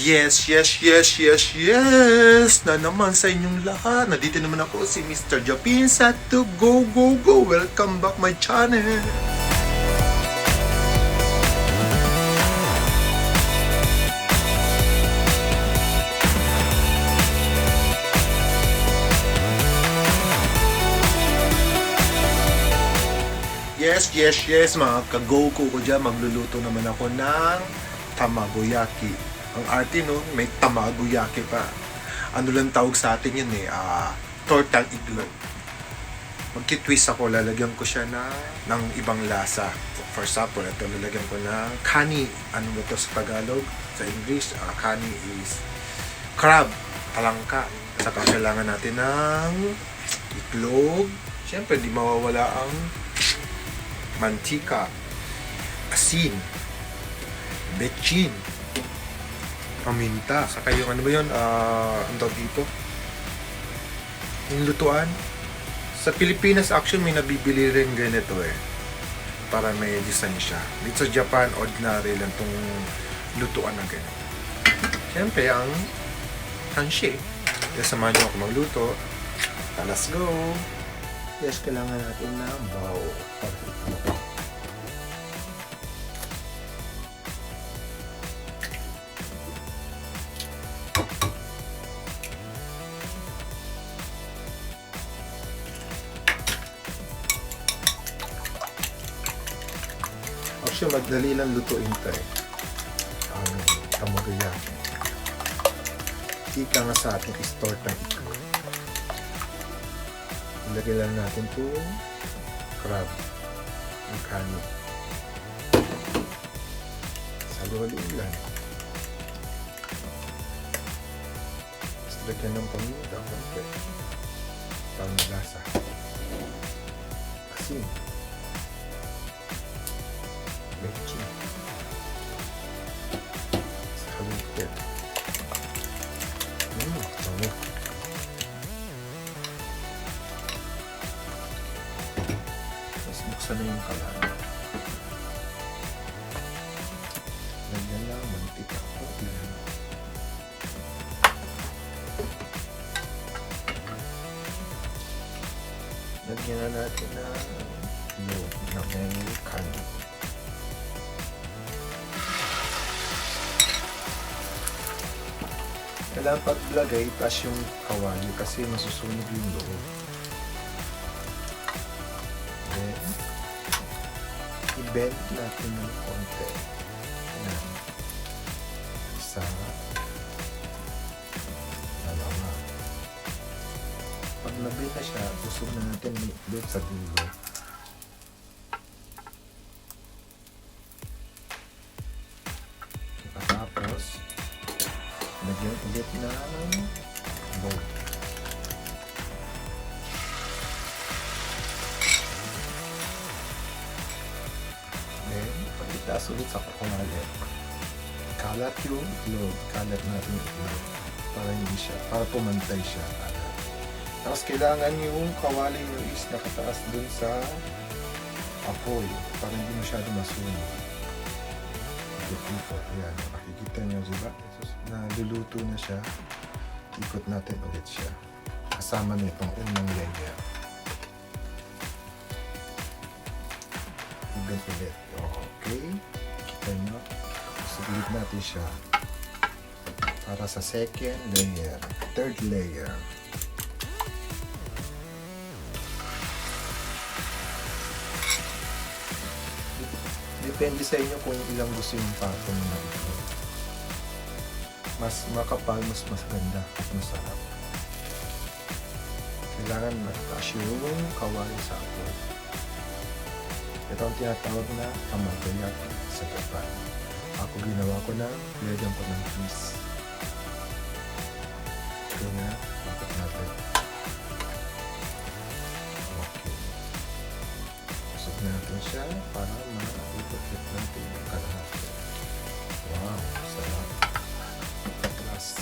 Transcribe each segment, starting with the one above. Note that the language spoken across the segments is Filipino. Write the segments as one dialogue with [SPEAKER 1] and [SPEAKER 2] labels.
[SPEAKER 1] Yes, yes, yes, yes, yes! Na naman sa inyong lahat. Nandito naman ako si Mr. Japin sa To Go, Go, Go! Welcome back my channel! Yes, yes, yes mga ka-go-go ko dyan. Magluluto naman ako ng tamagoyaki. Ang arte no, may tamagoyaki pa. Ano lang tawag sa atin yun tortang iglog. Magki-twist ako, lalagyan ko siya ng ibang lasa. For example, ito lalagyan ko ng kani. Ano ba ito sa Tagalog? Sa English, kani is crab, talangka. Saka kailangan natin ng itlog. Siyempre, di mawawala ang mantika, asin, betchin, paminta, saka yung ano ba yun, ang tawag dito, yung lutuan. Sa Pilipinas actually may nabibili rin ganito para may design siya. Dito sa Japan, ordinary lang tong lutuan na ganito. Siyempre ang kanshi. Kaya samahan nyo ako magluto. Let's go! Yes, kailangan natin na bowl. Actually, madali lang lutuin ito ang tamagoyaki. Ika nga sa ating store time. Ilagay lang natin ito crab, ang kani. Saluhalin lang. Tapos lagyan ng paminta, konti. Pang lasa. Asin. Betchin. Saluhalin ko. Bango. Buksan na yung kalan. Lagyan lang, mantika ko. Lagyan na natin na may kanin. Kailangan paglagay, taas yung kawali kasi masusunog yung loob. I-bend natin ng konti. Ayan. Isa. Dalawa. Pag nabenta siya, usog na natin doon sa dulo. Tapos, lagyan ulit ng bowl. Itaas ulit sa kawali. Kalat yung itlog. Kalat natin yung itlog. Para pumantay siya. Tapos kailangan yung kawali nyo is nakataas dun sa apoy. Para hindi masyado masunog. Ikot. Ayan. Makikita nyo diba? Naluluto na siya. Ikot natin ulit siya. Kasama na itong unang layer. Ulit. Okay. Kita nyo. Sugulit natin siya. Para sa second layer. Third layer. Depende sa inyo kung ilang gusto yung patong na ito. Mas makapal, mas ganda at masarap. Kailangan mataas yung kawali sa apoy. Ito ang tinatawag na tamagoyaki sa Japan. Ako ginawa ko na, nilagyan ko ng cheese. Kaya, bakit natin. Okay. Usog natin siya para ma-ikot natin yung kalahati. Wow, sarap. Last.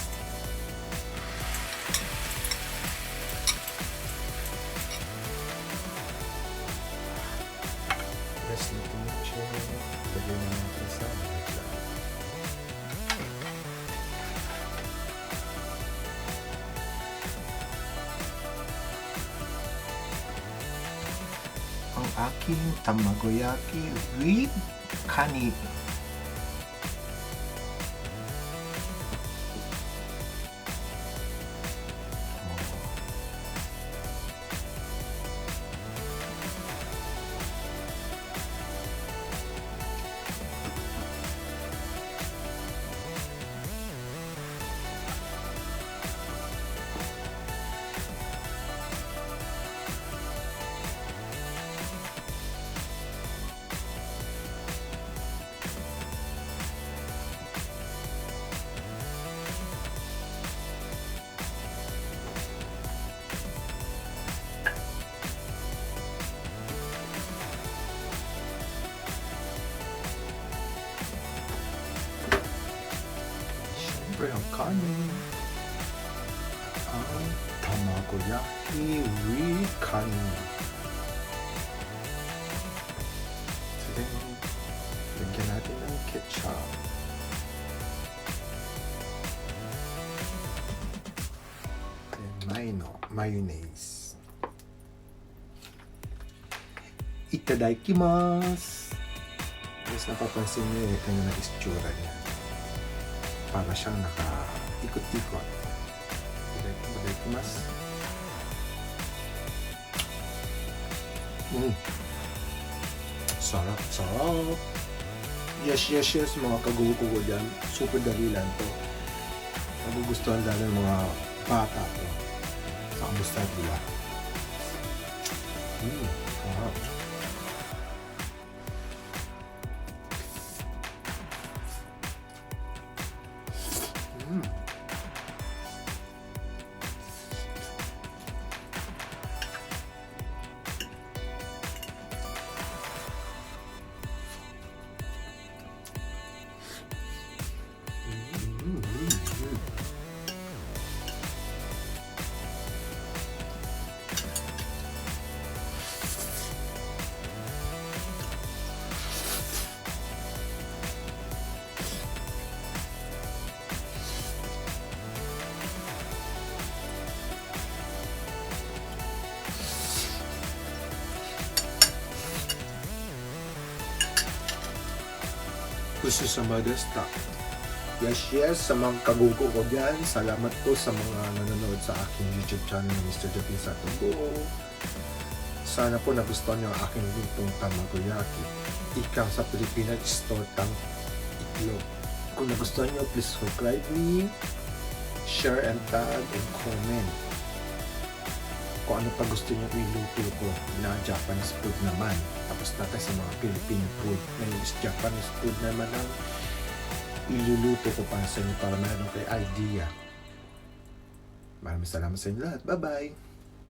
[SPEAKER 1] Yes, luto na siya. Lagyan natin sa aking tamagoyaki with kanin. Siyempre ang kanin. Ang tamagoyaki with kanin. So then, lagyan natin ng ketchup. And mayonnaise. Itadakimasu! Tapos napapansin niyo kanya na istsura niya. Para siyang naka-ikot-ikot. Itadakimasu. Sarap, sarap! Yes, mga kagugo ko dyan. Super dali lang to. Nagugustuhan lalo ng mga bata to. Sa kamusta nila. Sarap. Gusto sa Mother's Day. Yes, sa mga kagugo ko dyan. Salamat po sa mga nanonood sa aking YouTube channel na Mr. Japin sa Togo. Sana po nagustuhan niyo ang aking lutong tamagoyaki. Ikang sa Pilipinas, tortang itlog. Kung nagustuhan niyo, please subscribe me, share and tag, and comment. Kung ano pa gusto niyo iluto ko na Japanese food naman. Tapos natin sa mga Philippine food. Ngayon is Japanese food naman ang iluluto ko para sa inyo para meron kayo idea. Maraming salamat sa inyo lahat. Bye-bye!